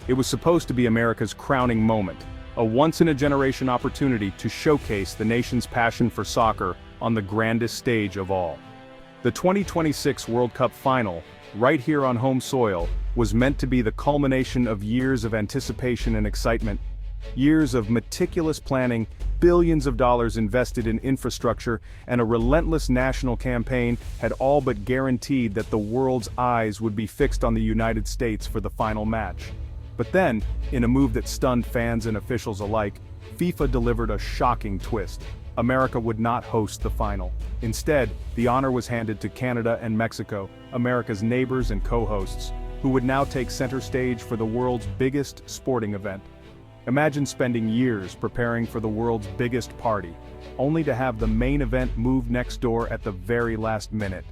It was supposed to be America's crowning moment, a once-in-a-generation opportunity to showcase the nation's passion for soccer on the grandest stage of all. The 2026 World Cup final, right here on home soil, was meant to be the culmination of years of anticipation and excitement. Years of meticulous planning, billions of dollars invested in infrastructure, and a relentless national campaign had all but guaranteed that the world's eyes would be fixed on the United States for the final match. But then, in a move that stunned fans and officials alike, FIFA delivered a shocking twist. America would not host the final. Instead, the honor was handed to Canada and Mexico, America's neighbors and co-hosts, who would now take center stage for the world's biggest sporting event. Imagine spending years preparing for the world's biggest party, only to have the main event move next door at the very last minute.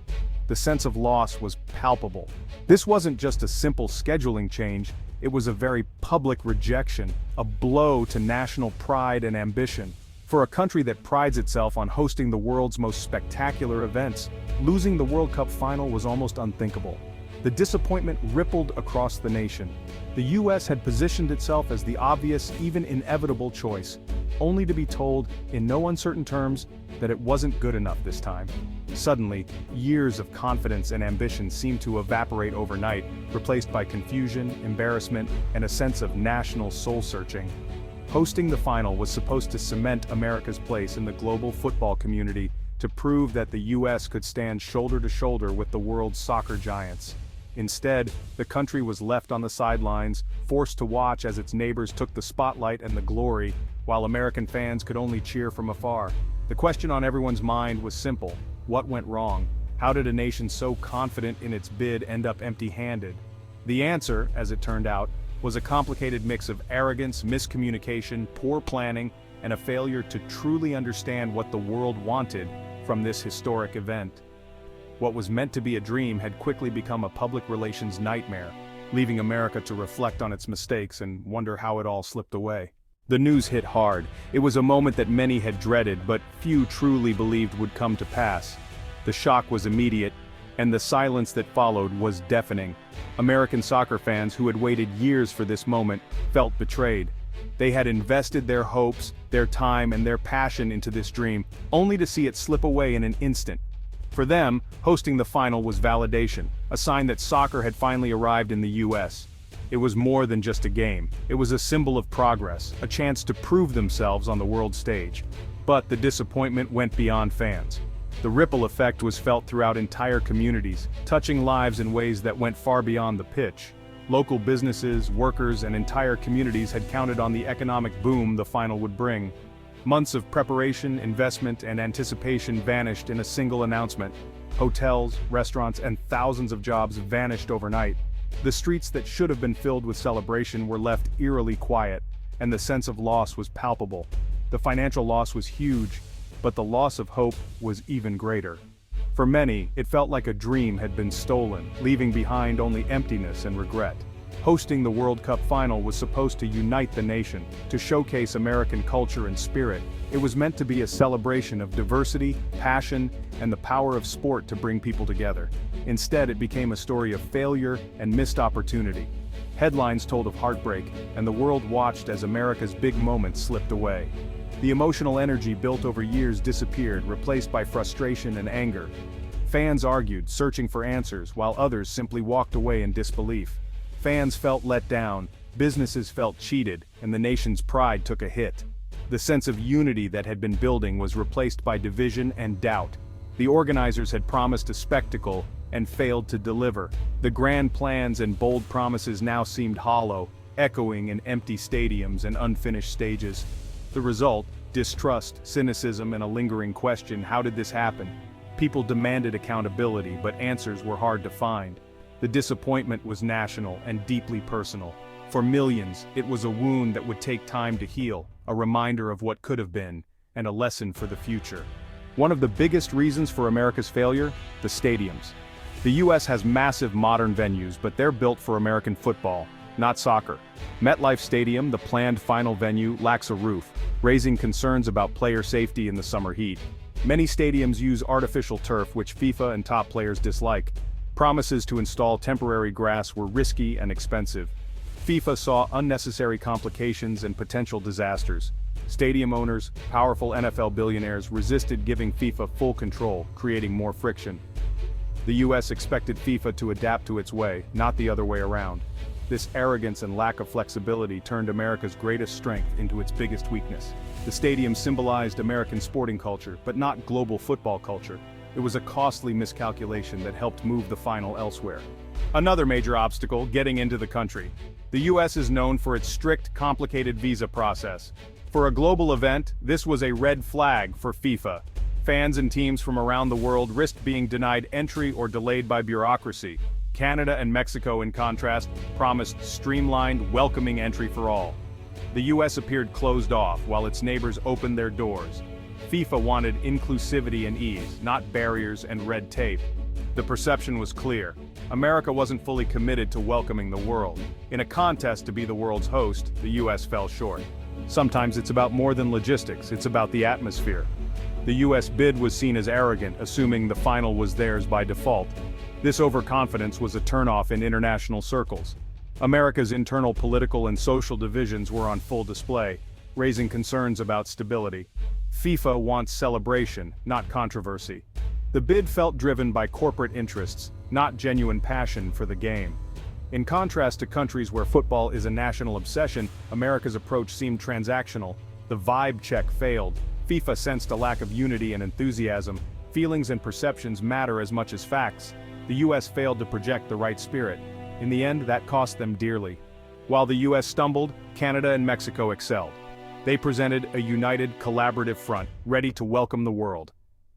The sense of loss was palpable. This wasn't just a simple scheduling change, it was a very public rejection, a blow to national pride and ambition. For a country that prides itself on hosting the world's most spectacular events, losing the World Cup final was almost unthinkable. The disappointment rippled across the nation. The US had positioned itself as the obvious, even inevitable choice, only to be told, in no uncertain terms, that it wasn't good enough this time. Suddenly, years of confidence and ambition seemed to evaporate overnight, replaced by confusion, embarrassment, and a sense of national soul-searching. Hosting the final was supposed to cement America's place in the global football community, to prove that the US could stand shoulder to shoulder with the world's soccer giants. Instead, the country was left on the sidelines, forced to watch as its neighbors took the spotlight and the glory, while American fans could only cheer from afar. The question on everyone's mind was simple: what went wrong? How did a nation so confident in its bid end up empty-handed? The answer, as it turned out, was a complicated mix of arrogance, miscommunication, poor planning, and a failure to truly understand what the world wanted from this historic event. What was meant to be a dream had quickly become a public relations nightmare, leaving America to reflect on its mistakes and wonder how it all slipped away. The news hit hard. It was a moment that many had dreaded, but few truly believed would come to pass. The shock was immediate, and the silence that followed was deafening. American soccer fans who had waited years for this moment felt betrayed. They had invested their hopes, their time, and their passion into this dream, only to see it slip away in an instant. For them, hosting the final was validation, a sign that soccer had finally arrived in the US. It was more than just a game. It was a symbol of progress, a chance to prove themselves on the world stage. But the disappointment went beyond fans. The ripple effect was felt throughout entire communities, touching lives in ways that went far beyond the pitch. Local businesses, workers, and entire communities had counted on the economic boom the final would bring. Months of preparation, investment, and anticipation vanished in a single announcement. Hotels, restaurants, and thousands of jobs vanished overnight. The streets that should have been filled with celebration were left eerily quiet, and the sense of loss was palpable. The financial loss was huge, but the loss of hope was even greater. For many, it felt like a dream had been stolen, leaving behind only emptiness and regret. Hosting the World Cup final was supposed to unite the nation, to showcase American culture and spirit. It was meant to be a celebration of diversity, passion, and the power of sport to bring people together. Instead, it became a story of failure and missed opportunity. Headlines told of heartbreak, and the world watched as America's big moment slipped away. The emotional energy built over years disappeared, replaced by frustration and anger. Fans argued, searching for answers, while others simply walked away in disbelief. Fans felt let down, businesses felt cheated, and the nation's pride took a hit. The sense of unity that had been building was replaced by division and doubt. The organizers had promised a spectacle and failed to deliver. The grand plans and bold promises now seemed hollow, echoing in empty stadiums and unfinished stages. The result: distrust, cynicism, and a lingering question: how did this happen? People demanded accountability, but answers were hard to find. The disappointment was national and deeply personal. For millions, it was a wound that would take time to heal, a reminder of what could have been, and a lesson for the future. One of the biggest reasons for America's failure: the stadiums. The US has massive modern venues, but they're built for American football, not soccer. MetLife Stadium, the planned final venue, lacks a roof, raising concerns about player safety in the summer heat. Many stadiums use artificial turf, which FIFA and top players dislike. Promises to install temporary grass were risky and expensive. FIFA saw unnecessary complications and potential disasters. Stadium owners, powerful NFL billionaires resisted giving FIFA full control, creating more friction. The US expected FIFA to adapt to its way, not the other way around. This arrogance and lack of flexibility turned America's greatest strength into its biggest weakness. The stadium symbolized American sporting culture, but not global football culture. It was a costly miscalculation that helped move the final elsewhere. Another major obstacle, getting into the country. The US is known for its strict, complicated visa process. For a global event, this was a red flag for FIFA. Fans and teams from around the world risked being denied entry or delayed by bureaucracy. Canada and Mexico, in contrast, promised streamlined, welcoming entry for all. The US appeared closed off, while its neighbors opened their doors. FIFA wanted inclusivity and ease, not barriers and red tape. The perception was clear. America wasn't fully committed to welcoming the world. In a contest to be the world's host, the US fell short. Sometimes it's about more than logistics, it's about the atmosphere. The US bid was seen as arrogant, assuming the final was theirs by default. This overconfidence was a turnoff in international circles. America's internal political and social divisions were on full display, raising concerns about stability. FIFA wants celebration, not controversy. The bid felt driven by corporate interests, not genuine passion for the game. In contrast to countries where football is a national obsession, America's approach seemed transactional. The vibe check failed. FIFA sensed a lack of unity and enthusiasm. Feelings and perceptions matter as much as facts. The US failed to project the right spirit. In the end, that cost them dearly. While the US stumbled, Canada and Mexico excelled. They presented a united, collaborative front, ready to welcome the world.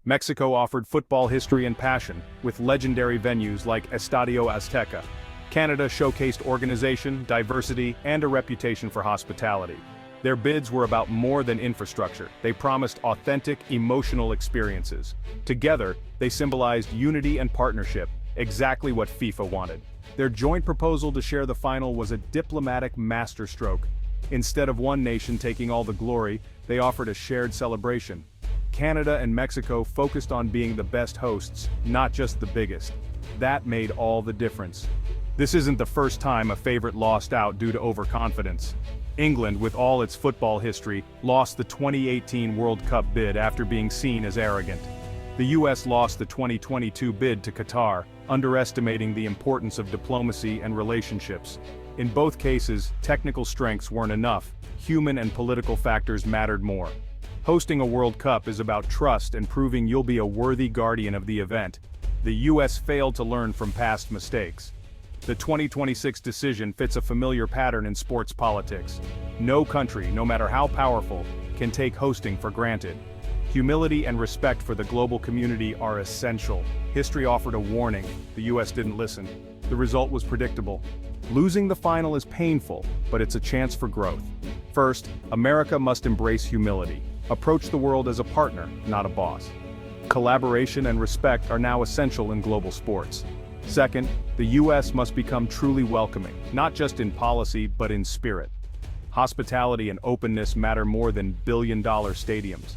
Mexico offered football history and passion, with legendary venues like Estadio Azteca. Canada showcased organization, diversity, and a reputation for hospitality. Their bids were about more than infrastructure. They promised authentic, emotional experiences. Together, they symbolized unity and partnership, exactly what FIFA wanted. Their joint proposal to share the final was a diplomatic masterstroke. Instead of one nation taking all the glory, they offered a shared celebration. Canada and Mexico focused on being the best hosts, not just the biggest. That made all the difference. This isn't the first time a favorite lost out due to overconfidence. England, with all its football history, lost the 2018 World Cup bid after being seen as arrogant. The US lost the 2022 bid to Qatar, underestimating the importance of diplomacy and relationships. In both cases, technical strengths weren't enough. Human and political factors mattered more. Hosting a World Cup is about trust and proving you'll be a worthy guardian of the event. The US failed to learn from past mistakes. The 2026 decision fits a familiar pattern in sports politics. No country, no matter how powerful, can take hosting for granted. Humility and respect for the global community are essential. History offered a warning. The US didn't listen. The result was predictable. Losing the final is painful, but it's a chance for growth. First, America must embrace humility. Approach the world as a partner, not a boss. Collaboration and respect are now essential in global sports. Second, the US must become truly welcoming, not just in policy but in spirit. Hospitality and openness matter more than billion-dollar stadiums.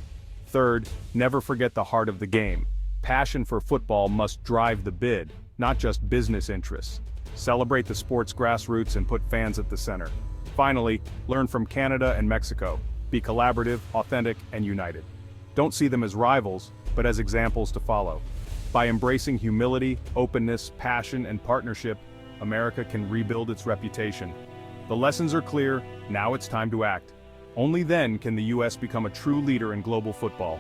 Third, never forget the heart of the game. Passion for football must drive the bid, not just business interests. Celebrate the sport's grassroots and put fans at the center. Finally, learn from Canada and Mexico. Be collaborative, authentic, and united. Don't see them as rivals, but as examples to follow. By embracing humility, openness, passion, and partnership, America can rebuild its reputation. The lessons are clear, now it's time to act. Only then can the US become a true leader in global football.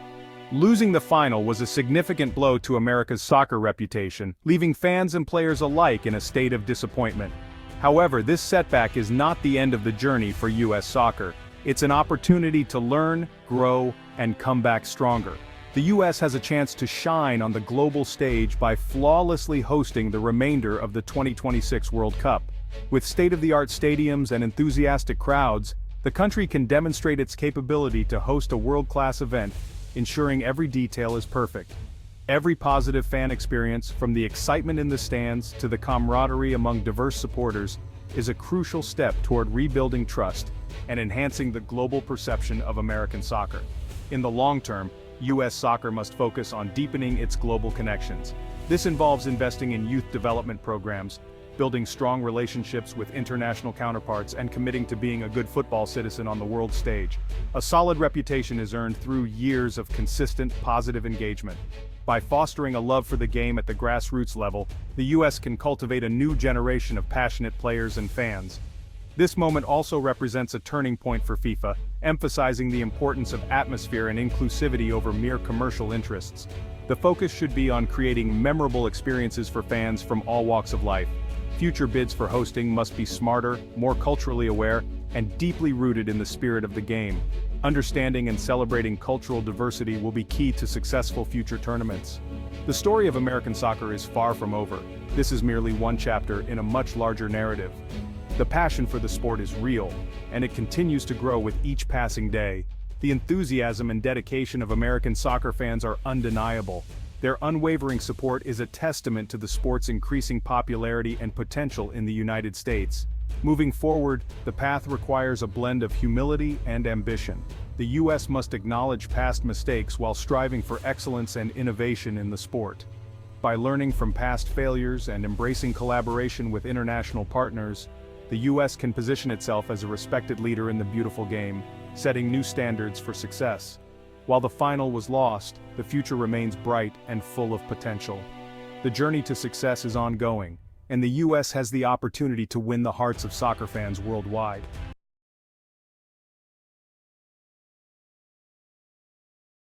Losing the final was a significant blow to America's soccer reputation, leaving fans and players alike in a state of disappointment. However, this setback is not the end of the journey for US soccer. It's an opportunity to learn, grow, and come back stronger. The US has a chance to shine on the global stage by flawlessly hosting the remainder of the 2026 World Cup. With state-of-the-art stadiums and enthusiastic crowds, the country can demonstrate its capability to host a world-class event, ensuring every detail is perfect. Every positive fan experience, from the excitement in the stands to the camaraderie among diverse supporters, is a crucial step toward rebuilding trust and enhancing the global perception of American soccer. In the long term, US soccer must focus on deepening its global connections. This involves investing in youth development programs, building strong relationships with international counterparts and committing to being a good football citizen on the world stage. A solid reputation is earned through years of consistent, positive engagement. By fostering a love for the game at the grassroots level, the US can cultivate a new generation of passionate players and fans. This moment also represents a turning point for FIFA, emphasizing the importance of atmosphere and inclusivity over mere commercial interests. The focus should be on creating memorable experiences for fans from all walks of life. Future bids for hosting must be smarter, more culturally aware, and deeply rooted in the spirit of the game. Understanding and celebrating cultural diversity will be key to successful future tournaments. The story of American soccer is far from over. This is merely one chapter in a much larger narrative. The passion for the sport is real, and it continues to grow with each passing day. The enthusiasm and dedication of American soccer fans are undeniable. Their unwavering support is a testament to the sport's increasing popularity and potential in the United States. Moving forward, the path requires a blend of humility and ambition. The US must acknowledge past mistakes while striving for excellence and innovation in the sport. By learning from past failures and embracing collaboration with international partners, the US can position itself as a respected leader in the beautiful game, setting new standards for success. While the final was lost, the future remains bright and full of potential. The journey to success is ongoing, and the US has the opportunity to win the hearts of soccer fans worldwide.